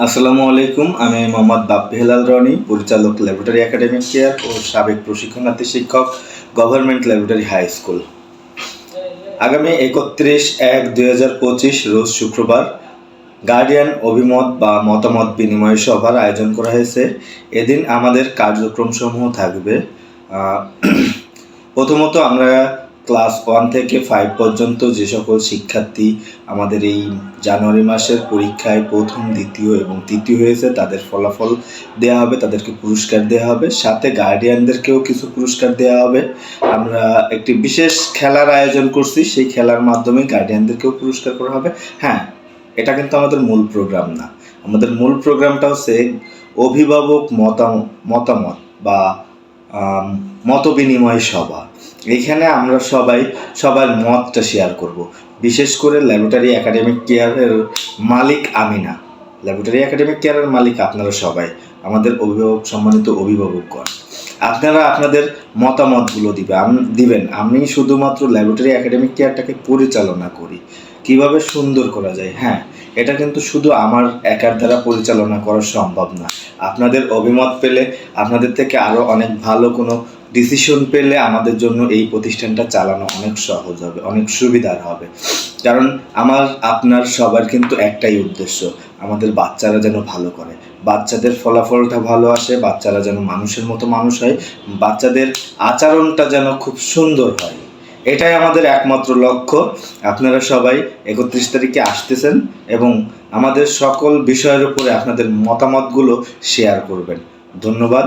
আসসালামু আলাইকুম। আমি মোহাম্মদ বাপ্পি হেলাল রনি, পরিচালক ল্যাবরেটরি একাডেমিক কেয়ার ও সাবেক প্রশিক্ষণার্থী শিক্ষক, গভর্নমেন্ট ল্যাবরেটরি হাই স্কুল। আগামী 31/1/2025 রোজ শুক্রবার গার্ডিয়ান অভিমত বা মতামত বিনিময় সভার আয়োজন করা হয়েছে। এদিন আমাদের কার্যক্রমসমূহ থাকবে। প্রথমত আমরা ক্লাস 1 থেকে 5 পর্যন্ত যে সকল শিক্ষার্থী আমাদের এই জানুয়ারি মাসের পরীক্ষায় প্রথম, দ্বিতীয় এবং তৃতীয় হয়েছে তাদের ফলাফল দেওয়া হবে, তাদেরকে পুরস্কার দেওয়া হবে, সাথে গার্ডিয়ানদেরকেও কিছু পুরস্কার দেওয়া হবে। আমরা একটি বিশেষ খেলার আয়োজন করছি, সেই খেলার মাধ্যমে গার্ডিয়ানদেরকেও পুরস্কার করা হবে। হ্যাঁ, এটা কিন্তু আমাদের মূল প্রোগ্রাম না। আমাদের মূল প্রোগ্রামটা হচ্ছে অভিভাবক মতামত বা মত বিনিময় সভা। এইখানে আমরা সবার মতটা শেয়ার করব। বিশেষ করে ল্যাবরেটরি একাডেমিক কেয়ারের মালিক আমি না, ল্যাবরেটরি একাডেমিক কেয়ারের মালিক আপনারা সবাই, আমাদের সম্মানিত অভিভাবকগণ। আপনারা আপনাদের মতামতগুলো দিবেন। আমি শুধুমাত্র ল্যাবরেটরি একাডেমিক কেয়ারটাকে পরিচালনা করি, কিভাবে সুন্দর করা যায়। হ্যাঁ, এটা কিন্তু শুধু আমার একার দ্বারা পরিচালনা করা সম্ভব না। আপনাদের অভিমত পেলে, আপনাদের থেকে আরও অনেক ভালো কোনো ডিসিশন পেলে আমাদের জন্য এই প্রতিষ্ঠানটা চালানো অনেক সহজ হবে, অনেক সুবিধার হবে। কারণ আপনার সবার কিন্তু একটাই উদ্দেশ্য, আমাদের বাচ্চারা যেন ভালো করে, বাচ্চাদের ফলাফলটা ভালো আসে, বাচ্চারা যেন মানুষের মতো মানুষ হয়, বাচ্চাদের আচরণটা যেন খুব সুন্দর হয়। এটাই আমাদের একমাত্র লক্ষ্য। আপনারা সবাই 31 তারিখে আসতেছেন এবং আমাদের সকল বিষয়ের উপরে আপনাদের মতামতগুলো শেয়ার করবেন। ধন্যবাদ।